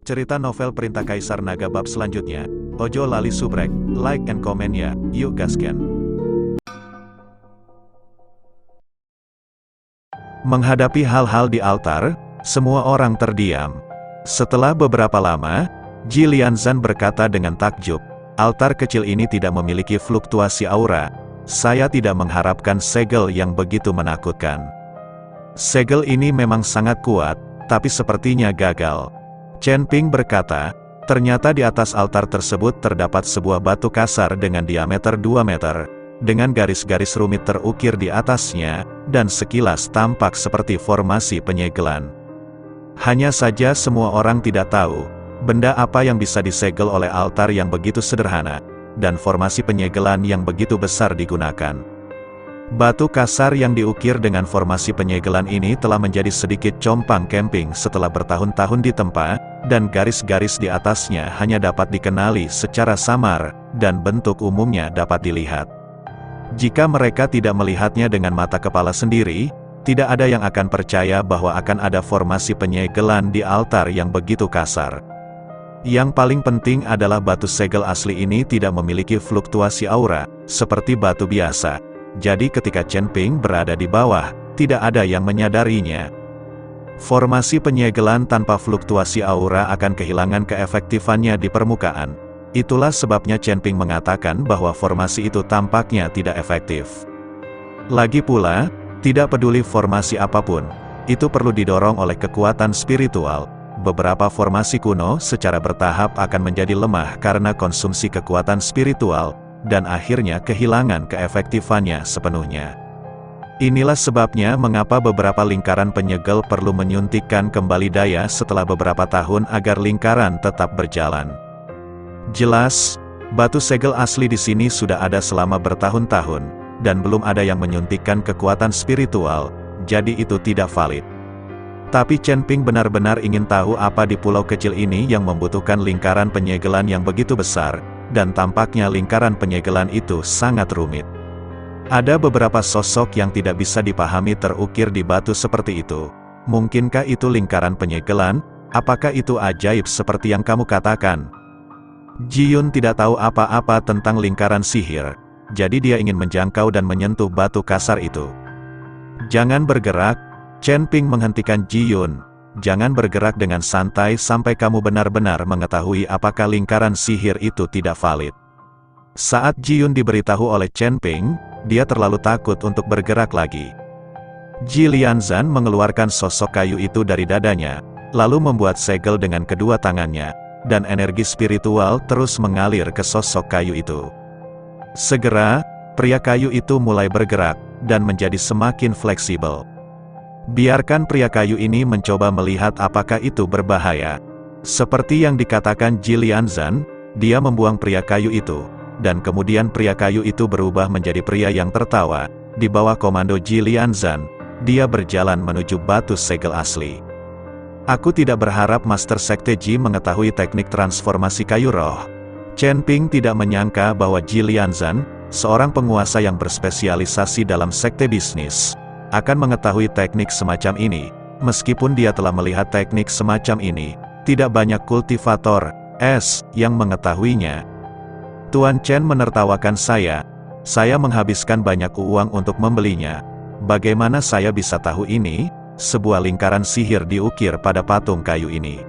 Cerita novel Perintah Kaisar Naga bab selanjutnya. Ojo lali subrek, like and comment ya, yuk gasken. Menghadapi hal-hal di altar, semua orang terdiam. Setelah beberapa lama, Ji Lianzan berkata dengan takjub, altar kecil ini tidak memiliki fluktuasi aura. Saya tidak mengharapkan segel yang begitu menakutkan. Segel ini memang sangat kuat, tapi sepertinya gagal. Chen Ping berkata, ternyata di atas altar tersebut terdapat sebuah batu kasar dengan diameter 2 meter, dengan garis-garis rumit terukir di atasnya, dan sekilas tampak seperti formasi penyegelan. Hanya saja semua orang tidak tahu, benda apa yang bisa disegel oleh altar yang begitu sederhana, dan formasi penyegelan yang begitu besar digunakan. Batu kasar yang diukir dengan formasi penyegelan ini telah menjadi sedikit compang-camping setelah bertahun-tahun ditempa, dan garis-garis di atasnya hanya dapat dikenali secara samar, dan bentuk umumnya dapat dilihat. Jika mereka tidak melihatnya dengan mata kepala sendiri, tidak ada yang akan percaya bahwa akan ada formasi penyegelan di altar yang begitu kasar. Yang paling penting adalah batu segel asli ini tidak memiliki fluktuasi aura, seperti batu biasa. Jadi ketika Chen Ping berada di bawah, tidak ada yang menyadarinya. Formasi penyegelan tanpa fluktuasi aura akan kehilangan keefektifannya di permukaan. Itulah sebabnya Chen Ping mengatakan bahwa formasi itu tampaknya tidak efektif. Lagi pula, tidak peduli formasi apapun, itu perlu didorong oleh kekuatan spiritual. Beberapa formasi kuno secara bertahap akan menjadi lemah karena konsumsi kekuatan spiritual, dan akhirnya kehilangan keefektifannya sepenuhnya. Inilah sebabnya mengapa beberapa lingkaran penyegel perlu menyuntikkan kembali daya setelah beberapa tahun agar lingkaran tetap berjalan. Jelas, batu segel asli di sini sudah ada selama bertahun-tahun, dan belum ada yang menyuntikkan kekuatan spiritual, jadi itu tidak valid. Tapi Chen Ping benar-benar ingin tahu apa di pulau kecil ini yang membutuhkan lingkaran penyegelan yang begitu besar, dan tampaknya lingkaran penyegelan itu sangat rumit. Ada beberapa sosok yang tidak bisa dipahami terukir di batu seperti itu. Mungkinkah itu lingkaran penyegelan? Apakah itu ajaib seperti yang kamu katakan? Ji Yun tidak tahu apa-apa tentang lingkaran sihir, jadi dia ingin menjangkau dan menyentuh batu kasar itu. Jangan bergerak, Chen Ping menghentikan Ji Yun. Jangan bergerak dengan santai sampai kamu benar-benar mengetahui apakah lingkaran sihir itu tidak valid. Saat Ji Yun diberitahu oleh Chen Ping, dia terlalu takut untuk bergerak lagi. Ji Lianzan mengeluarkan sosok kayu itu dari dadanya, lalu membuat segel dengan kedua tangannya, dan energi spiritual terus mengalir ke sosok kayu itu. Segera, pria kayu itu mulai bergerak, dan menjadi semakin fleksibel. Biarkan pria kayu ini mencoba melihat apakah itu berbahaya. Seperti yang dikatakan Ji Lianzan, dia membuang pria kayu itu, dan kemudian pria kayu itu berubah menjadi pria yang tertawa. Di bawah komando Ji Lianzan, dia berjalan menuju batu segel asli. Aku tidak berharap Master Sekte Ji mengetahui teknik transformasi kayu roh. Chen Ping tidak menyangka bahwa Ji Lianzan, seorang penguasa yang berspesialisasi dalam sekte bisnis, akan mengetahui teknik semacam ini. Meskipun dia telah melihat teknik semacam ini, tidak banyak kultivator es yang mengetahuinya. Tuan Chen menertawakan saya menghabiskan banyak uang untuk membelinya. Bagaimana saya bisa tahu ini? Sebuah lingkaran sihir diukir pada patung kayu ini.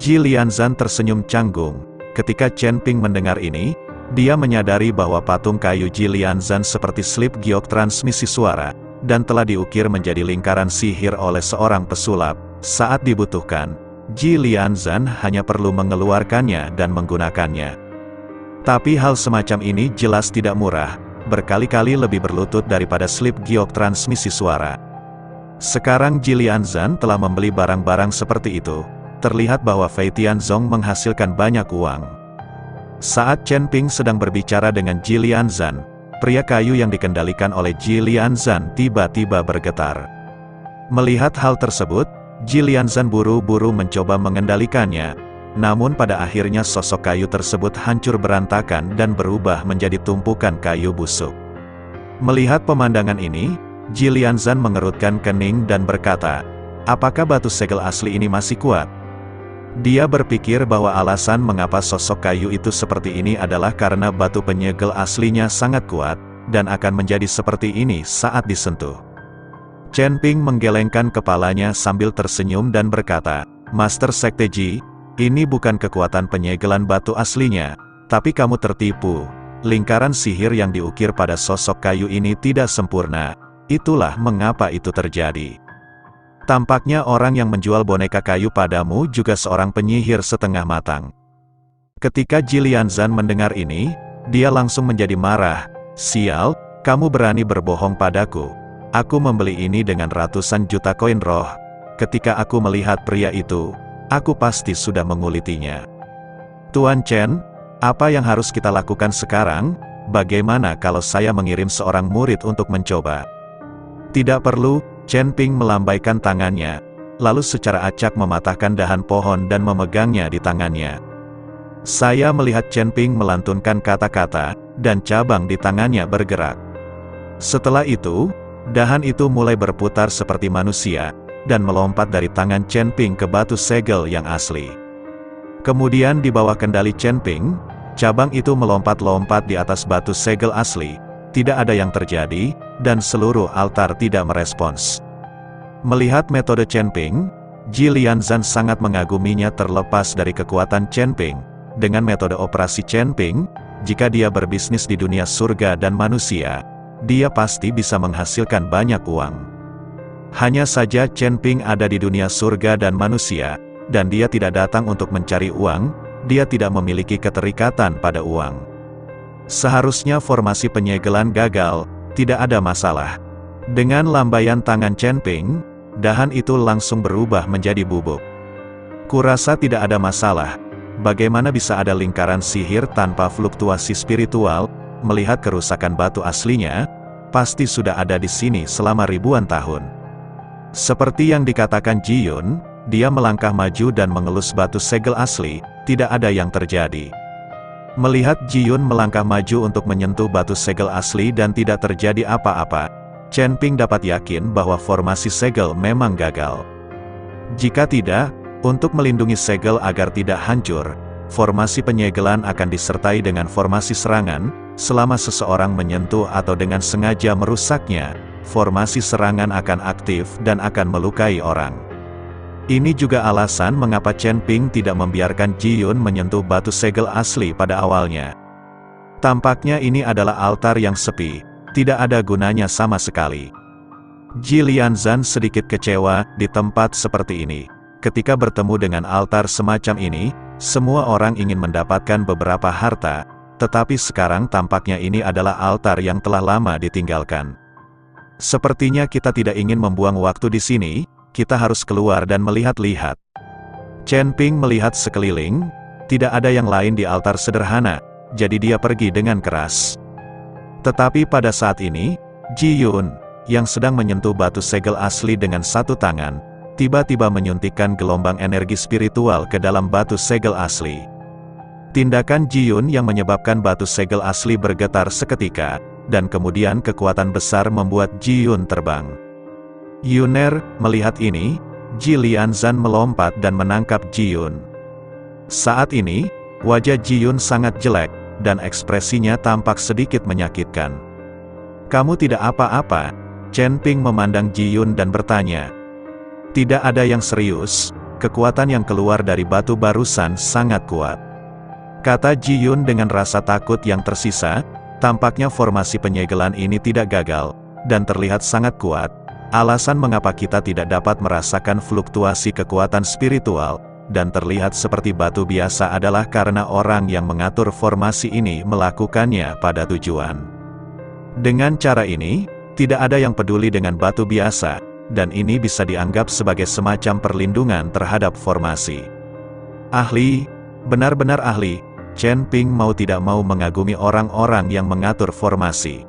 Ji Lianzan tersenyum canggung. Ketika Chen Ping mendengar ini, dia menyadari bahwa patung kayu Ji Lianzan seperti slip giok transmisi suara, dan telah diukir menjadi lingkaran sihir oleh seorang pesulap. Saat dibutuhkan, Ji Lianzan hanya perlu mengeluarkannya dan menggunakannya. Tapi hal semacam ini jelas tidak murah, berkali-kali lebih berlutut daripada slip giok transmisi suara. Sekarang Ji Lianzan telah membeli barang-barang seperti itu. Terlihat bahwa Fei Tianzong menghasilkan banyak uang. Saat Chen Ping sedang berbicara dengan Ji Lianzan, pria kayu yang dikendalikan oleh Ji Lianzan tiba-tiba bergetar. Melihat hal tersebut, Ji Lianzan buru-buru mencoba mengendalikannya. Namun pada akhirnya sosok kayu tersebut hancur berantakan dan berubah menjadi tumpukan kayu busuk. Melihat pemandangan ini, Ji Lianzan mengerutkan kening dan berkata, apakah batu segel asli ini masih kuat? Dia berpikir bahwa alasan mengapa sosok kayu itu seperti ini adalah karena batu penyegel aslinya sangat kuat, dan akan menjadi seperti ini saat disentuh. Chen Ping menggelengkan kepalanya sambil tersenyum dan berkata, "Master Sekte Ji, ini bukan kekuatan penyegelan batu aslinya, tapi kamu tertipu. Lingkaran sihir yang diukir pada sosok kayu ini tidak sempurna, itulah mengapa itu terjadi. Tampaknya orang yang menjual boneka kayu padamu juga seorang penyihir setengah matang." Ketika Jilianzan mendengar ini, dia langsung menjadi marah. "Sial, kamu berani berbohong padaku. Aku membeli ini dengan ratusan juta koin roh. Ketika aku melihat pria itu, aku pasti sudah mengulitinya. Tuan Chen, apa yang harus kita lakukan sekarang? Bagaimana kalau saya mengirim seorang murid untuk mencoba?" "Tidak perlu." Chen Ping melambaikan tangannya, lalu secara acak mematahkan dahan pohon dan memegangnya di tangannya. Saya melihat Chen Ping melantunkan kata-kata, dan cabang di tangannya bergerak. Setelah itu, dahan itu mulai berputar seperti manusia, dan melompat dari tangan Chen Ping ke batu segel yang asli. Kemudian di bawah kendali Chen Ping, cabang itu melompat-lompat di atas batu segel asli. Tidak ada yang terjadi, dan seluruh altar tidak merespons. Melihat metode Chen Ping, Jilianzan sangat mengaguminya. Terlepas dari kekuatan Chen Ping, dengan metode operasi Chen Ping, jika dia berbisnis di dunia surga dan manusia, dia pasti bisa menghasilkan banyak uang. Hanya saja Chen Ping ada di dunia surga dan manusia, dan dia tidak datang untuk mencari uang, dia tidak memiliki keterikatan pada uang. Seharusnya formasi penyegelan gagal, tidak ada masalah. Dengan lambaian tangan Chen Ping, dahan itu langsung berubah menjadi bubuk. Kurasa tidak ada masalah. Bagaimana bisa ada lingkaran sihir tanpa fluktuasi spiritual? Melihat kerusakan batu aslinya, pasti sudah ada di sini selama ribuan tahun. Seperti yang dikatakan Ji Yun, dia melangkah maju dan mengelus batu segel asli, tidak ada yang terjadi. Melihat Ji Yun melangkah maju untuk menyentuh batu segel asli dan tidak terjadi apa-apa, Chen Ping dapat yakin bahwa formasi segel memang gagal. Jika tidak, untuk melindungi segel agar tidak hancur, formasi penyegelan akan disertai dengan formasi serangan. Selama seseorang menyentuh atau dengan sengaja merusaknya, formasi serangan akan aktif dan akan melukai orang. Ini juga alasan mengapa Chen Ping tidak membiarkan Ji Yun menyentuh batu segel asli pada awalnya. Tampaknya ini adalah altar yang sepi, tidak ada gunanya sama sekali. Jilianzan sedikit kecewa di tempat seperti ini. Ketika bertemu dengan altar semacam ini, semua orang ingin mendapatkan beberapa harta, tetapi sekarang tampaknya ini adalah altar yang telah lama ditinggalkan. Sepertinya kita tidak ingin membuang waktu di sini. Kita harus keluar dan melihat-lihat. Chen Ping melihat sekeliling, tidak ada yang lain di altar sederhana, jadi dia pergi dengan keras. Tetapi pada saat ini, Ji Yun, yang sedang menyentuh batu segel asli dengan satu tangan, tiba-tiba menyuntikkan gelombang energi spiritual ke dalam batu segel asli. Tindakan Ji Yun yang menyebabkan batu segel asli bergetar seketika, dan kemudian kekuatan besar membuat Ji Yun terbang. Yuner, melihat ini, Jilianzan melompat dan menangkap Ji Yun. Saat ini, wajah Ji Yun sangat jelek, dan ekspresinya tampak sedikit menyakitkan. "Kamu tidak apa-apa?" Chen Ping memandang Ji Yun dan bertanya. "Tidak ada yang serius, kekuatan yang keluar dari batu barusan sangat kuat," kata Ji Yun dengan rasa takut yang tersisa. Tampaknya formasi penyegelan ini tidak gagal, dan terlihat sangat kuat. Alasan mengapa kita tidak dapat merasakan fluktuasi kekuatan spiritual, dan terlihat seperti batu biasa adalah karena orang yang mengatur formasi ini melakukannya pada tujuan. Dengan cara ini, tidak ada yang peduli dengan batu biasa, dan ini bisa dianggap sebagai semacam perlindungan terhadap formasi. Ahli, benar-benar ahli. Chen Ping mau tidak mau mengagumi orang-orang yang mengatur formasi.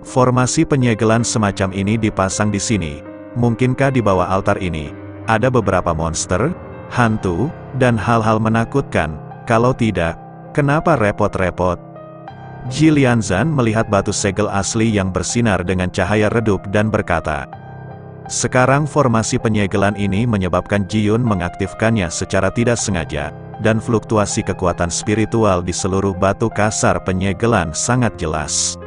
Formasi penyegelan semacam ini dipasang di sini. Mungkinkah di bawah altar ini ada beberapa monster, hantu, dan hal-hal menakutkan? Kalau tidak, kenapa repot-repot? Jilianzan melihat batu segel asli yang bersinar dengan cahaya redup dan berkata, Sekarang formasi penyegelan ini menyebabkan Ji Yun mengaktifkannya secara tidak sengaja, dan fluktuasi kekuatan spiritual di seluruh batu kasar penyegelan sangat jelas.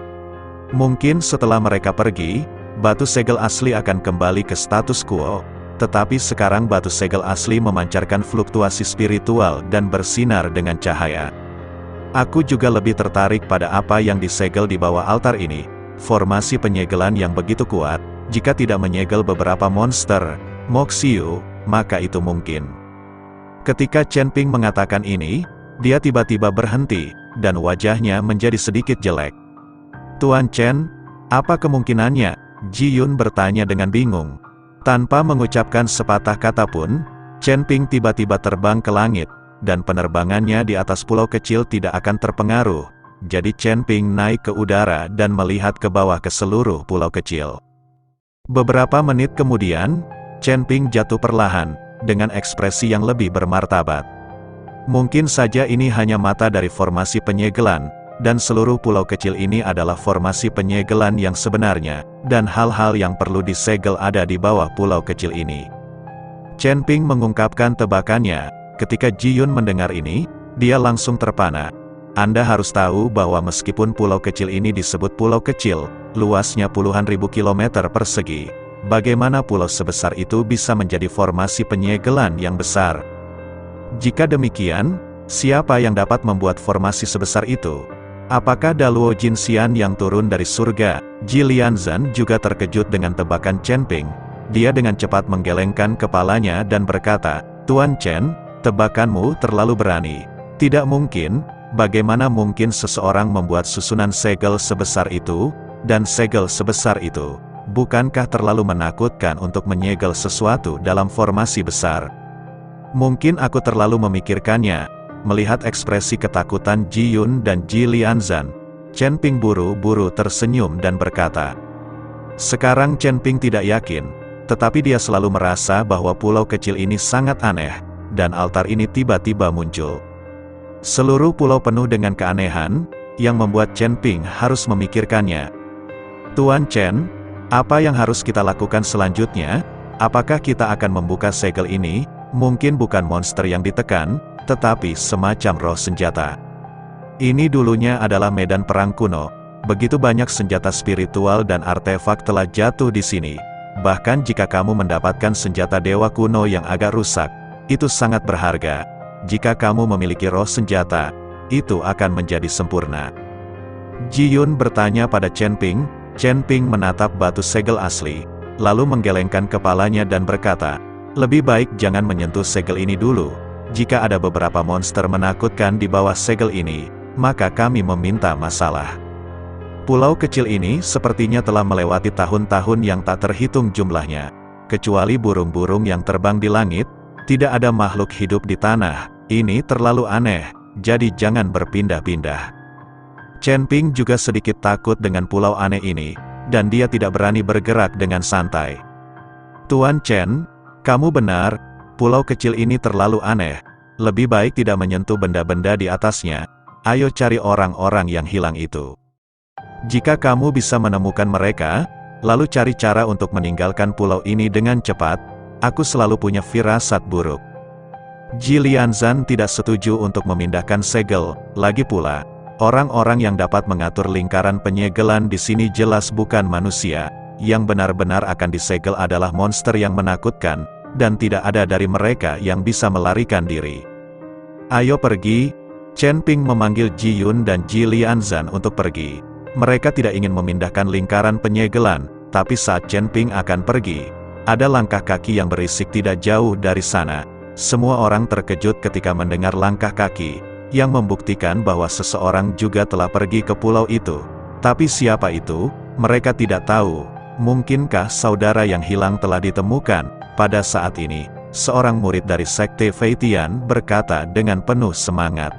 Mungkin setelah mereka pergi, batu segel asli akan kembali ke status quo, tetapi sekarang batu segel asli memancarkan fluktuasi spiritual dan bersinar dengan cahaya. Aku juga lebih tertarik pada apa yang disegel di bawah altar ini, formasi penyegelan yang begitu kuat. Jika tidak menyegel beberapa monster, Moxiu, maka itu mungkin. Ketika Chen Ping mengatakan ini, dia tiba-tiba berhenti, dan wajahnya menjadi sedikit jelek. Tuan Chen, apa kemungkinannya? Ji Yun bertanya dengan bingung. Tanpa mengucapkan sepatah kata pun, Chen Ping tiba-tiba terbang ke langit, dan penerbangannya di atas pulau kecil tidak akan terpengaruh. Jadi Chen Ping naik ke udara dan melihat ke bawah ke seluruh pulau kecil. Beberapa menit kemudian, Chen Ping jatuh perlahan, dengan ekspresi yang lebih bermartabat. Mungkin saja ini hanya mata dari formasi penyegelan, dan seluruh pulau kecil ini adalah formasi penyegelan yang sebenarnya, dan hal-hal yang perlu disegel ada di bawah pulau kecil ini. Chen Ping mengungkapkan tebakannya. Ketika Ji Yun mendengar ini, dia langsung terpana. Anda harus tahu bahwa meskipun pulau kecil ini disebut pulau kecil, luasnya puluhan ribu kilometer persegi, bagaimana pulau sebesar itu bisa menjadi formasi penyegelan yang besar? Jika demikian, siapa yang dapat membuat formasi sebesar itu? Apakah Daluo Jinxian yang turun dari surga? Ji Lianzan juga terkejut dengan tebakan Chen Ping. Dia dengan cepat menggelengkan kepalanya dan berkata, Tuan Chen, tebakanmu terlalu berani. Tidak mungkin. Bagaimana mungkin seseorang membuat susunan segel sebesar itu, dan segel sebesar itu? Bukankah terlalu menakutkan untuk menyegel sesuatu dalam formasi besar? Mungkin aku terlalu memikirkannya. Melihat ekspresi ketakutan Ji Yun dan Ji Lianzan, Chen Ping buru-buru tersenyum dan berkata, sekarang Chen Ping tidak yakin, tetapi dia selalu merasa bahwa pulau kecil ini sangat aneh, dan altar ini tiba-tiba muncul. Seluruh pulau penuh dengan keanehan, yang membuat Chen Ping harus memikirkannya. Tuan Chen, apa yang harus kita lakukan selanjutnya? Apakah kita akan membuka segel ini? Mungkin bukan monster yang ditekan, tetapi semacam roh senjata. Ini dulunya adalah medan perang kuno. Begitu banyak senjata spiritual dan artefak telah jatuh di sini. Bahkan jika kamu mendapatkan senjata dewa kuno yang agak rusak, itu sangat berharga. Jika kamu memiliki roh senjata, itu akan menjadi sempurna. Ji Yun bertanya pada Chen Ping. Chen Ping menatap batu segel asli, lalu menggelengkan kepalanya dan berkata, lebih baik jangan menyentuh segel ini dulu. Jika ada beberapa monster menakutkan di bawah segel ini, maka kami meminta masalah. Pulau kecil ini sepertinya telah melewati tahun-tahun yang tak terhitung jumlahnya. Kecuali burung-burung yang terbang di langit, tidak ada makhluk hidup di tanah. Ini terlalu aneh, jadi jangan berpindah-pindah. Chen Ping juga sedikit takut dengan pulau aneh ini, dan dia tidak berani bergerak dengan santai. Tuan Chen, kamu benar, pulau kecil ini terlalu aneh. Lebih baik tidak menyentuh benda-benda di atasnya. Ayo cari orang-orang yang hilang itu. Jika kamu bisa menemukan mereka, lalu cari cara untuk meninggalkan pulau ini dengan cepat. Aku selalu punya firasat buruk. Ji Lianzan tidak setuju untuk memindahkan segel. Lagi pula, orang-orang yang dapat mengatur lingkaran penyegelan di sini jelas bukan manusia. Yang benar-benar akan disegel adalah monster yang menakutkan, dan tidak ada dari mereka yang bisa melarikan diri. Ayo pergi. Chen Ping memanggil Ji Yun dan Ji Lianzan untuk pergi. Mereka tidak ingin memindahkan lingkaran penyegelan, tapi saat Chen Ping akan pergi, ada langkah kaki yang berisik tidak jauh dari sana. Semua orang terkejut ketika mendengar langkah kaki, yang membuktikan bahwa seseorang juga telah pergi ke pulau itu. Tapi siapa itu? Mereka tidak tahu. Mungkinkah saudara yang hilang telah ditemukan? Pada saat ini, seorang murid dari Sekte Feitian berkata dengan penuh semangat.